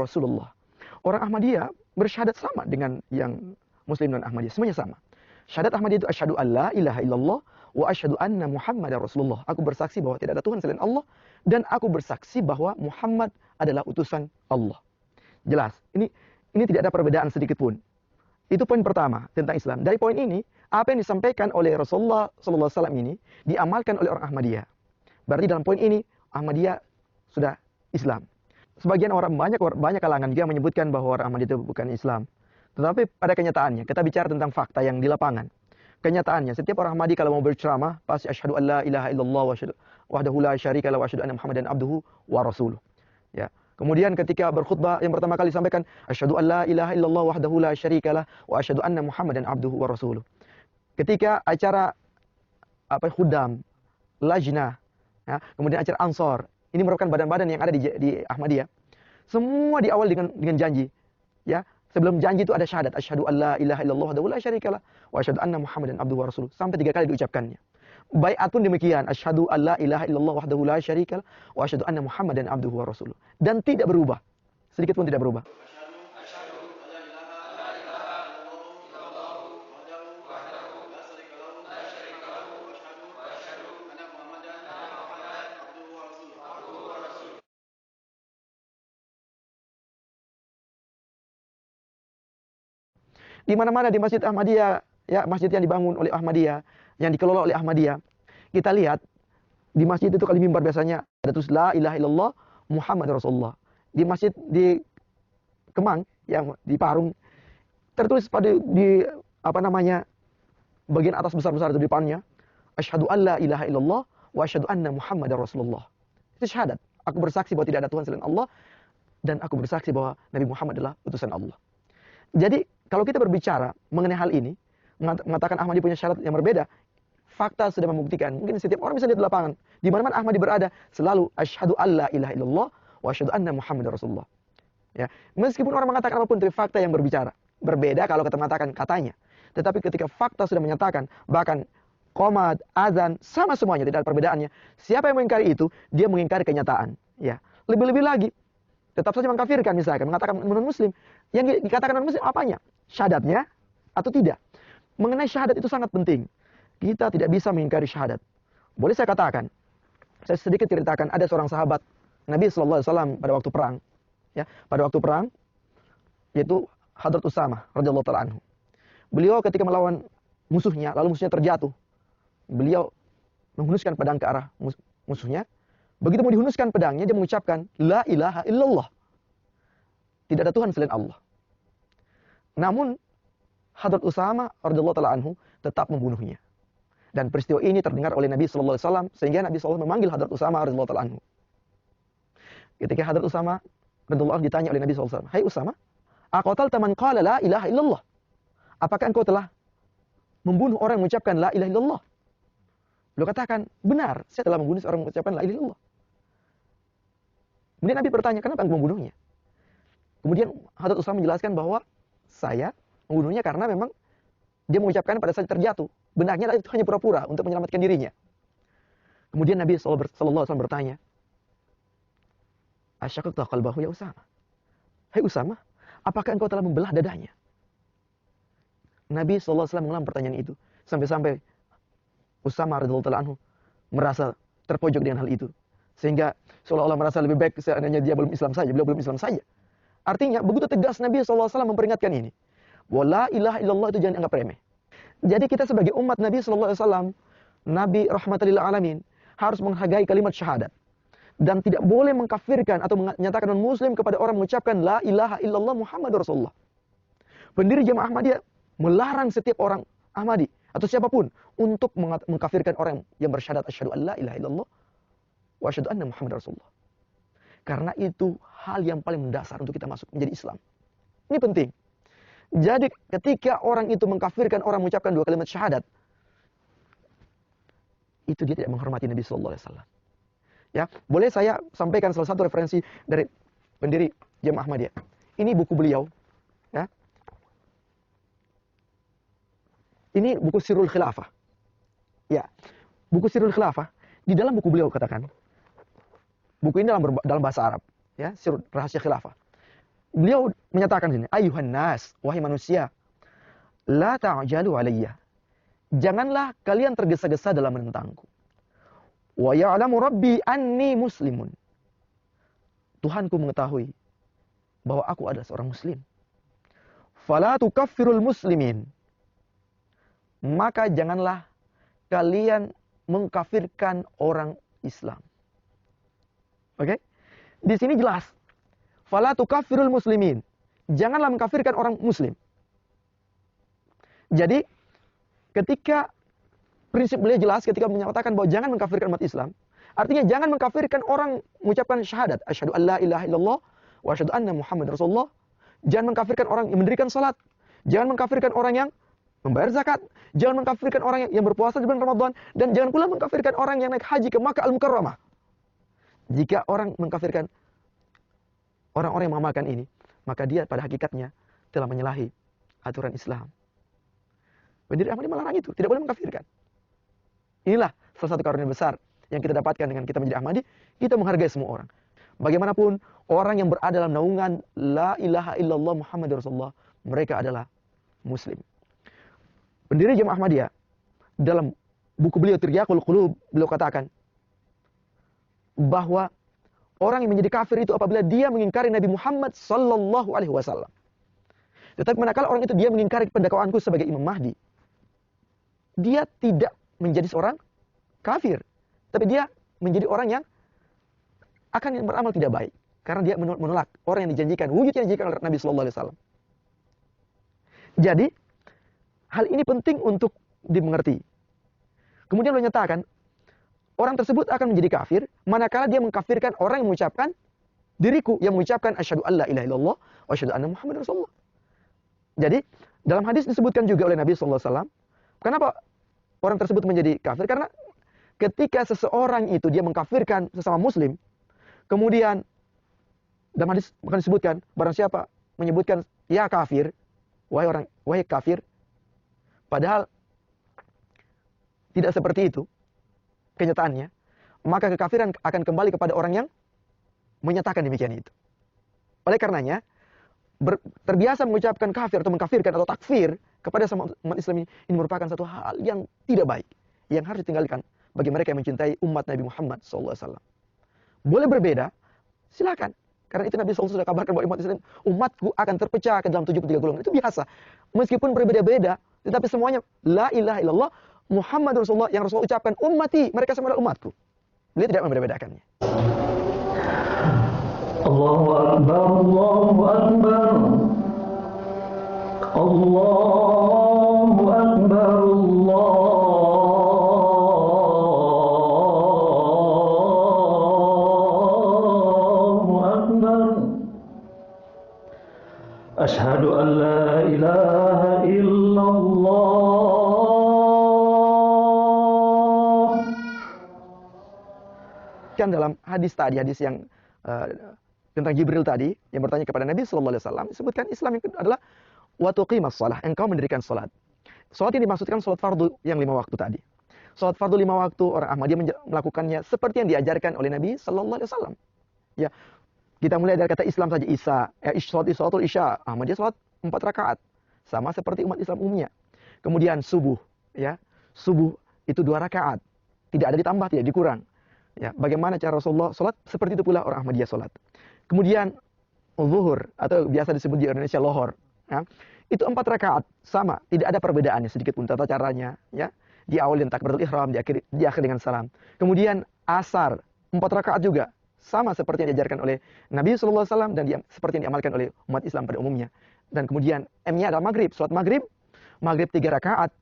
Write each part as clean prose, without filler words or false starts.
Rasulullah. Orang Ahmadiyah bersyahadat sama dengan yang Muslim dan Ahmadiyah, semuanya sama. Syahadat Ahmadiyah itu asyhadu an la ilaha illallah wa asyhadu anna Muhammadar Rasulullah. Aku bersaksi bahwa tidak ada Tuhan selain Allah dan aku bersaksi bahwa Muhammad adalah utusan Allah. Jelas. Ini tidak ada perbedaan sedikit pun. Itu poin pertama tentang Islam. Dari poin ini, apa yang disampaikan oleh Rasulullah SAW ini diamalkan oleh orang Ahmadiyah. Berarti dalam poin ini Ahmadiyah sudah Islam. Sebagian orang banyak kalangan juga menyebutkan bahwa orang Ahmadiyah itu bukan Islam. Tetapi pada kenyataannya, kita bicara tentang fakta yang di lapangan. Kenyataannya, setiap orang Ahmadi kalau mau berceramah, pasti asyhadu an la ilaha illallah wahdahu la syarika lahu wa asyhadu anna Muhammadan abduhu wa rasuluh. Ya. Kemudian ketika berkhutbah yang pertama kali disampaikan, asyhadu an la ilaha illallah wahdahu la syarika lahu wa asyhadu anna Muhammadan abduhu wa rasuluh. Ketika acara khudam, lajnah, ya, kemudian acara ansor, ini merupakan badan-badan yang ada di Ahmadiyah. Semua diawali dengan janji, ya. Sebelum janji itu ada syahadat, asyhadu an la ilaha illallah wahdahu la syarika lahu wa asyhadu anna Muhammadan abduhu wa rasuluh. Sampai 3 kali diucapkannya. Bai'at pun demikian, asyhadu an la ilaha illallah wahdahu la syarika lahu wa asyhadu anna Muhammadan abduhu wa rasuluh. Dan tidak berubah. Sedikit pun tidak berubah. Di mana-mana di Masjid Ahmadiyah, ya, masjid yang dibangun oleh Ahmadiyah, yang dikelola oleh Ahmadiyah, kita lihat di masjid itu kali mimbar biasanya ada tulis la ilaha illallah Muhammad Rasulullah. Di masjid di Kemang yang di Parung tertulis pada bagian atas besar-besar itu di depannya, asyhadu an la ilaha illallah wa asyhadu anna Muhammadar Rasulullah. Itu syahadat. Aku bersaksi bahwa tidak ada Tuhan selain Allah dan aku bersaksi bahwa Nabi Muhammad adalah utusan Allah. Jadi kalau kita berbicara mengenai hal ini, mengatakan Ahmadi punya syarat yang berbeda, fakta sudah membuktikan. Mungkin setiap orang bisa lihat di lapangan. Di mana-mana Ahmadi berada, selalu asyhadu an la ilaha illallah wa asyhadu anna Muhammadar Rasulullah. Ya, meskipun orang mengatakan apapun, tapi fakta yang berbicara. Berbeda kalau kita mengatakan katanya. Tetapi ketika fakta sudah menyatakan, bahkan qomat, azan, sama semuanya, tidak ada perbedaannya. Siapa yang mengingkari itu, dia mengingkari kenyataan. Ya, lebih-lebih lagi, tetap saja mengkafirkan misalkan, mengatakan non-muslim. Yang dikatakan non-muslim apanya? Syahadatnya atau tidak? Mengenai syahadat itu sangat penting. Kita tidak bisa mengingkari syahadat. Boleh saya katakan, saya sedikit ceritakan, ada seorang sahabat Nabi SAW pada waktu perang. Ya, pada waktu perang, yaitu Hadrat Usamah radhiyallahu ta'ala anhu. Beliau ketika melawan musuhnya, lalu musuhnya terjatuh. Beliau menghunuskan pedang ke arah musuhnya. Begitu mau dihunuskan pedangnya, dia mengucapkan, la ilaha illallah. Tidak ada Tuhan selain Allah. Namun, Hadrat Usamah radhiyallahu ta'ala anhu tetap membunuhnya. Dan peristiwa ini terdengar oleh Nabi SAW, sehingga Nabi SAW memanggil Hadrat Usamah radhiyallahu ta'ala anhu. Ketika Hadrat Usamah radhiyallahu anhu ditanya oleh Nabi SAW, hai Usamah, aqatalta man qala la ilaha illallah? Apakah engkau telah membunuh orang yang mengucapkan la ilaha illallah? Beliau katakan, benar, saya telah membunuh orang yang mengucapkan la ilaha illallah. Kemudian Nabi bertanya, kenapa engkau membunuhnya? Kemudian Hadrat Usamah menjelaskan bahwa saya membunuhnya karena memang dia mengucapkan pada saat terjatuh. Benarnya itu hanya pura-pura untuk menyelamatkan dirinya. Kemudian Nabi SAW bertanya, asyaqaqta qalbahu ya Usamah? Hai Usamah, apakah engkau telah membelah dadanya? Nabi SAW mengulang pertanyaan itu. Sampai-sampai Usamah radhiyallahu ta'ala anhu merasa terpojok dengan hal itu. Sehingga seolah-olah merasa lebih baik seandainya dia belum Islam saja. Beliau belum Islam saja. Artinya begitu tegas Nabi SAW memperingatkan ini. Bahwa la ilaha illallah itu jangan anggap remeh. Jadi kita sebagai umat Nabi SAW, Nabi rahmatan lil alamin, harus menghargai kalimat syahadat. Dan tidak boleh mengkafirkan atau menyatakan non-muslim kepada orang mengucapkan la ilaha illallah Muhammad Rasulullah. Pendiri Jamaah Ahmadiyah melarang setiap orang Ahmadi atau siapapun untuk mengkafirkan orang yang bersyahadat asyhadu an la ilaha illallah wa asyhadu anna Muhammad Rasulullah. Karena itu hal yang paling mendasar untuk kita masuk menjadi Islam. Ini penting. Jadi ketika orang itu mengkafirkan orang mengucapkan 2 kalimat syahadat, itu dia tidak menghormati Nabi sallallahu alaihi wasallam. Ya, boleh saya sampaikan salah satu referensi dari pendiri Jamaah Ahmadiyah. Ini buku beliau, ya. Ini buku Sirrul Khilafah. Ya, buku Sirrul Khilafah. Di dalam buku beliau katakan, buku ini dalam bahasa Arab, ya, Sirrul Rahasia Khilafah. Beliau menyatakan sini, ayuhan nas, wahai manusia, la ta'jalu alayya. Janganlah kalian tergesa-gesa dalam menentangku. Wa ya'lamu rabbi anni muslimun. Tuhanku mengetahui bahwa aku adalah seorang muslim. Fala tukaffirul muslimin. Maka janganlah kalian mengkafirkan orang Islam. Oke? Di sini jelas. Fala tukaffirul muslimin. Janganlah mengkafirkan orang muslim. Jadi, ketika prinsip beliau jelas ketika menyatakan bahwa jangan mengkafirkan umat Islam, artinya jangan mengkafirkan orang mengucapkan syahadat, asyhadu an la ilaha illallah wa asyhadu anna Muhammadar Rasulullah. Jangan mengkafirkan orang yang mendirikan salat. Jangan mengkafirkan orang yang membayar zakat. Jangan mengkafirkan orang yang berpuasa di bulan Ramadan. Dan jangan pula mengkafirkan orang yang naik haji ke Makkah Al-Mukarramah. Jika orang mengkafirkan orang-orang yang mengamalkan ini, maka dia pada hakikatnya telah menyalahi aturan Islam. Pendiri Ahmadi melarang itu, tidak boleh mengkafirkan. Inilah salah satu karunia besar yang kita dapatkan dengan kita menjadi Ahmadi, kita menghargai semua orang. Bagaimanapun orang yang berada dalam naungan la ilaha illallah Muhammadur Rasulullah, mereka adalah muslim. Pendiri Jamaah Ahmadiyah dalam buku beliau Tiryaqul Qulub, beliau katakan bahwa orang yang menjadi kafir itu apabila dia mengingkari Nabi Muhammad sallallahu alaihi wasallam. Tetapi manakala orang itu dia mengingkari pendakwaanku sebagai Imam Mahdi, dia tidak menjadi seorang kafir, tapi dia menjadi orang yang akan beramal tidak baik karena dia menolak orang yang dijanjikan, wujud yang dijanjikan oleh Nabi sallallahu alaihi wasallam. Jadi, hal ini penting untuk dimengerti. Kemudian beliau nyatakan, orang tersebut akan menjadi kafir manakala dia mengkafirkan orang yang mengucapkan diriku, yang mengucapkan asyhadu alla ilaha illallah wa asyhadu anna Muhammadar Rasulullah. Jadi, dalam hadis disebutkan juga oleh Nabi sallallahu alaihi wasallam, kenapa orang tersebut menjadi kafir? Karena ketika seseorang itu dia mengkafirkan sesama muslim, kemudian dalam hadis bahkan disebutkan, barang siapa menyebutkan ya kafir, wahai kafir, padahal tidak seperti itu kenyataannya, maka kekafiran akan kembali kepada orang yang menyatakan demikian itu. Oleh karenanya, terbiasa mengucapkan kafir atau mengkafirkan atau takfir kepada sama umat Islam ini merupakan satu hal yang tidak baik, yang harus ditinggalkan bagi mereka yang mencintai umat Nabi Muhammad SAW. Boleh berbeda, silakan. Karena itu Nabi SAW sudah kabarkan bahwa umat Islam, umatku akan terpecah ke dalam 73 golongan. Itu biasa. Meskipun berbeda-beda, tetapi semuanya la ilaha illallah Muhammad Rasulullah yang Rasulullah ucapkan, ummati, mereka semua adalah umatku. Beliau tidak membeda-bedakannya. Allahu Akbar, Allahu Akbar. Allahu Akbar, Allahu Akbar. Asyhadu an la ilaha illallah. Kan dalam hadis tadi, hadis yang tentang Jibril tadi yang bertanya kepada Nabi sallallahu alaihi wasallam, disebutkan Islam yang adalah wa tuqimas shalah, engkau mendirikan salat. Salat ini dimaksudkan salat fardu yang 5 waktu tadi. Salat fardu 5 waktu orang Ahmadiyah melakukannya seperti yang diajarkan oleh Nabi sallallahu alaihi wasallam. Ya. Kita mulai dari kata Islam saja, salatul isya, Ahmadiyah salat 4 rakaat, sama seperti umat Islam umumnya. Kemudian subuh, ya. Subuh itu 2 rakaat. Tidak ada ditambah, tidak dikurang. Ya, bagaimana cara Rasulullah salat, seperti itu pula orang Ahmadiyah salat. Kemudian zuhur atau biasa disebut di Indonesia lohor, ya. Itu 4 rakaat, sama, tidak ada perbedaannya sedikit pun tata caranya, ya. Di awal dengan takbiratul ihram, di akhir dengan salam. Kemudian asar 4 rakaat juga, sama seperti yang diajarkan oleh Nabi sallallahu alaihi wasallam dan seperti yang diamalkan oleh umat Islam pada umumnya. Dan kemudian M-nya adalah maghrib, salat maghrib 3 rakaat,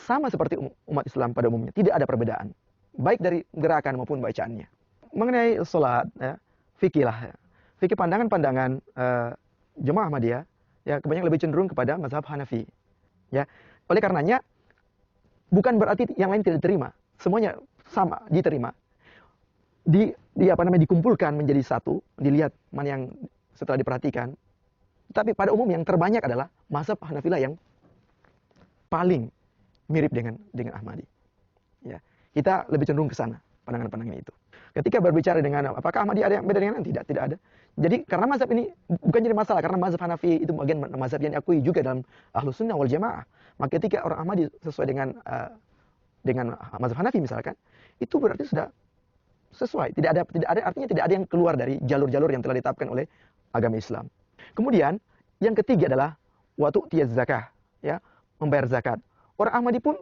sama seperti umat Islam pada umumnya, tidak ada perbedaan, baik dari gerakan maupun bacaannya. Mengenai salat, ya, fikih lah, ya. Fikih pandangan-pandangan Jamaah Ahmadiyah, ya, kebanyakan lebih cenderung kepada mazhab Hanafi. Ya, oleh karenanya bukan berarti yang lain tidak diterima, semuanya sama diterima. Dikumpulkan menjadi satu, dilihat mana yang setelah diperhatikan. Tapi pada umum yang terbanyak adalah mazhab Hanafilah yang paling mirip dengan Ahmadi. Ya, kita lebih cenderung ke sana pandangan-pandangan itu. Ketika berbicara dengan apakah Ahmadiyah ada yang beda dengan tidak? Tidak ada. Jadi karena mazhab ini bukan jadi masalah, karena mazhab Hanafi itu bagian mazhab yang diakui juga dalam Ahlus Sunnah wal Jamaah. Maka ketika orang Ahmadi sesuai dengan mazhab Hanafi misalkan, itu berarti sudah sesuai. Artinya tidak ada yang keluar dari jalur-jalur yang telah ditetapkan oleh agama Islam. Kemudian yang ketiga adalah waktu tiaz zakah, ya, membayar zakat. Orang Ahmadi pun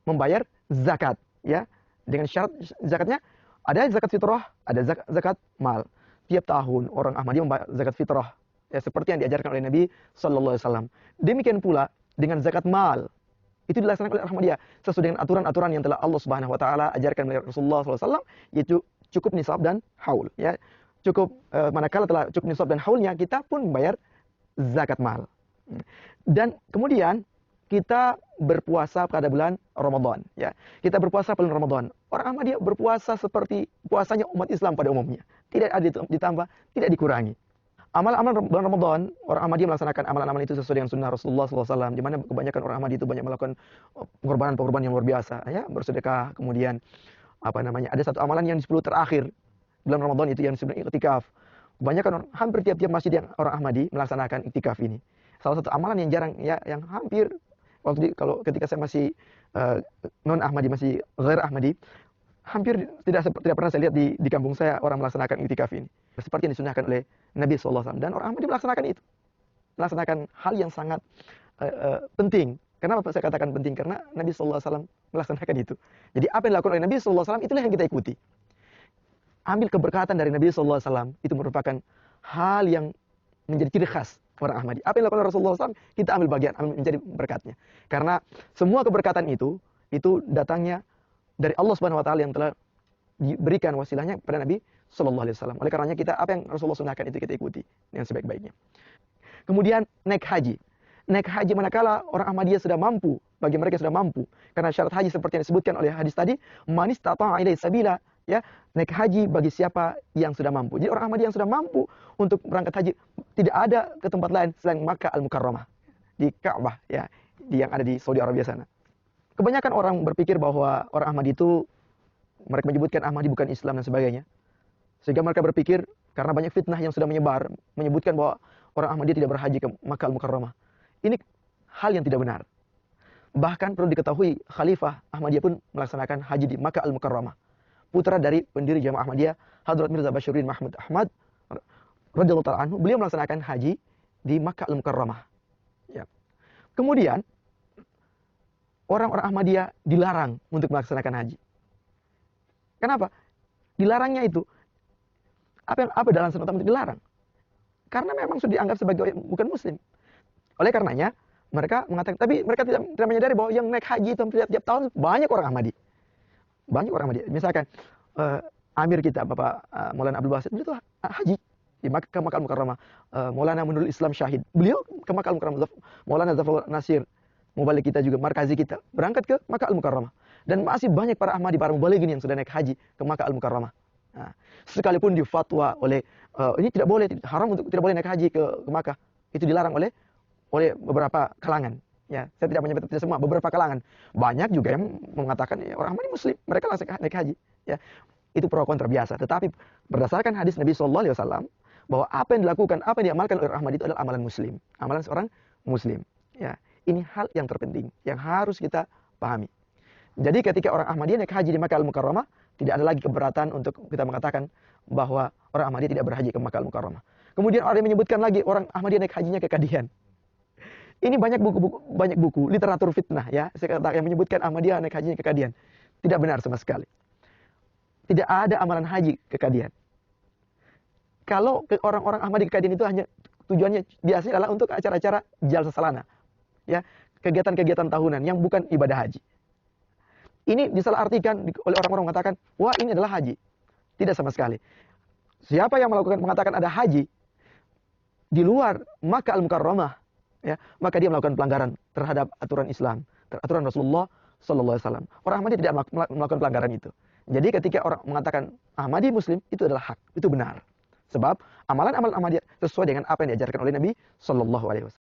membayar zakat, ya, dengan syarat zakatnya ada zakat fitrah, ada zakat mal. Tiap tahun orang Ahmadi membayar zakat fitrah, ya, seperti yang diajarkan oleh Nabi Sallallahu Alaihi Wasallam. Demikian pula dengan zakat mal, itu dilaksanakan oleh Ahmadiyah sesuai dengan aturan-aturan yang telah Allah Subhanahu Wa Taala ajarkan oleh Rasulullah Sallallahu Alaihi Wasallam, yaitu cukup nisab dan haul, ya. Cukup manakala telah cukup nisab dan haulnya, kita pun membayar zakat mal. Dan kemudian kita berpuasa pada bulan Ramadan, ya. Kita berpuasa pada bulan Ramadan. Orang Ahmadiyah berpuasa seperti puasanya umat Islam pada umumnya. Tidak ada ditambah, tidak dikurangi. Amalan-amalan bulan Ramadan, orang Ahmadiyah melaksanakan amalan-amalan itu sesuai dengan sunnah Rasulullah SAW, di mana kebanyakan orang Ahmadiyah itu banyak melakukan pengorbanan-pengorbanan yang luar biasa, ya, bersedekah. Kemudian ada satu amalan yang di 10 terakhir bulan Ramadan itu yang disebut iktikaf. Kebanyakan hampir tiap-tiap masjid yang orang Ahmadi melaksanakan iktikaf ini. Salah satu amalan yang jarang, ya, yang hampir ketika saya masih non Ahmadi, masih ghair Ahmadi, hampir tidak pernah saya lihat di kampung saya orang melaksanakan iktikaf ini. Seperti yang disunahkan oleh Nabi SAW. Dan orang Ahmadi melaksanakan itu. Melaksanakan hal yang sangat penting. Kenapa saya katakan penting? Karena Nabi SAW melaksanakan itu. Jadi apa yang dilakukan oleh Nabi SAW, itulah yang kita ikuti. Ambil keberkatan dari Nabi SAW, itu merupakan hal yang menjadi ciri khas orang Ahmadi. Apa yang dilakukan oleh Rasulullah SAW, kita ambil bagian, menjadi berkatnya. Karena semua keberkatan itu datangnya dari Allah Subhanahu Wa Taala yang telah diberikan wasilahnya kepada Nabi Sallallahu Alaihi Wasallam. Oleh karenanya kita apa yang Rasulullah sunahkan itu kita ikuti dengan sebaik-baiknya. Kemudian naik haji. Naik haji manakala orang Ahmadiyah sudah mampu, bagi mereka sudah mampu. Karena syarat haji seperti yang disebutkan oleh hadis tadi, man istata'a ilaihi sabila, ya, naik haji bagi siapa yang sudah mampu. Jadi orang Ahmadiyah yang sudah mampu untuk berangkat haji, tidak ada ke tempat lain selain Makkah Al-Mukarramah, di Ka'bah, ya, yang ada di Saudi Arabia sana. Kebanyakan orang berpikir bahwa orang Ahmadi itu, mereka menyebutkan Ahmadi bukan Islam dan sebagainya. Sehingga mereka berpikir, karena banyak fitnah yang sudah menyebar, menyebutkan bahwa orang Ahmadi tidak berhaji ke Makkah Al-Mukarramah. Ini hal yang tidak benar. Bahkan perlu diketahui, Khalifah Ahmadiyah pun melaksanakan haji di Makkah Al-Mukarramah. Putra dari pendiri Jamaah Ahmadiyah, Hadrat Mirza Bashiruddin Mahmud Ahmad radhiyallahu ta'ala anhu, beliau melaksanakan haji di Makkah Al-Mukarramah. Ya. Kemudian orang-orang Ahmadiyah dilarang untuk melaksanakan haji. Kenapa? Dilarangnya itu apa dalam sunnah untuk dilarang? Karena memang sudah dianggap sebagai bukan muslim. Oleh karenanya mereka mengatakan, tapi mereka tidak menyadari bahwa yang naik haji itu tiap tahun banyak orang Ahmadi. Banyak orang Ahmadi. Misalkan Amir kita, Bapak Maulana Abdul Basit, beliau itu haji di Makkah Al-Mukarramah. Maulana Munul Islam Syahid, beliau ke Makkah Al-Mukarramah. Maulana Zafar Nasir, mubalik kita juga, markazi kita, berangkat ke Makkah Al-Mukarramah. Dan masih banyak para Ahmadi, para mubalighin yang sudah naik haji ke Makkah Al-Mukarramah. Nah, sekalipun difatwa oleh ini tidak boleh, haram untuk tidak boleh naik haji ke Makkah. Itu dilarang oleh beberapa kalangan. Ya, saya tidak menyebut tidak semua, beberapa kalangan. Banyak juga yang mengatakan ya, orang Ahmadi muslim, mereka langsung naik haji. Ya, itu pro kontra biasa. Tetapi berdasarkan hadis Nabi Sallallahu Alaihi Wasallam bahwa apa yang dilakukan, apa yang diamalkan oleh orang Ahmadi itu adalah amalan muslim, amalan seorang muslim. Ya, ini hal yang terpenting yang harus kita pahami. Jadi ketika orang Ahmadiyah naik haji di Makkah Al-Mukarramah, tidak ada lagi keberatan untuk kita mengatakan bahwa orang Ahmadiyah tidak berhaji ke Makkah Al-Mukarramah. Kemudian ada yang menyebutkan lagi orang Ahmadiyah naik hajinya ke Kadian. Ini banyak buku literatur fitnah, ya, saya katakan, yang menyebutkan Ahmadiyah naik hajinya ke Kadian. Tidak benar sama sekali. Tidak ada amalan haji ke Kadian. Kalau orang-orang Ahmadi ke Kadian itu hanya tujuannya biasanya adalah untuk acara-acara jalsa salana, ya, kegiatan-kegiatan tahunan yang bukan ibadah haji. Ini disalahartikan oleh orang-orang mengatakan, wah ini adalah haji. Tidak sama sekali. Siapa yang mengatakan ada haji di luar Makkah Al-Mukarramah, ya, maka dia melakukan pelanggaran terhadap aturan Islam, aturan Rasulullah Sallallahu Alaihi Wasallam. Orang Ahmadi tidak melakukan pelanggaran itu. Jadi ketika orang mengatakan Ahmadi Muslim, itu adalah hak, itu benar. Sebab amalan-amalan Ahmadiyah sesuai dengan apa yang diajarkan oleh Nabi Sallallahu Alaihi Wasallam.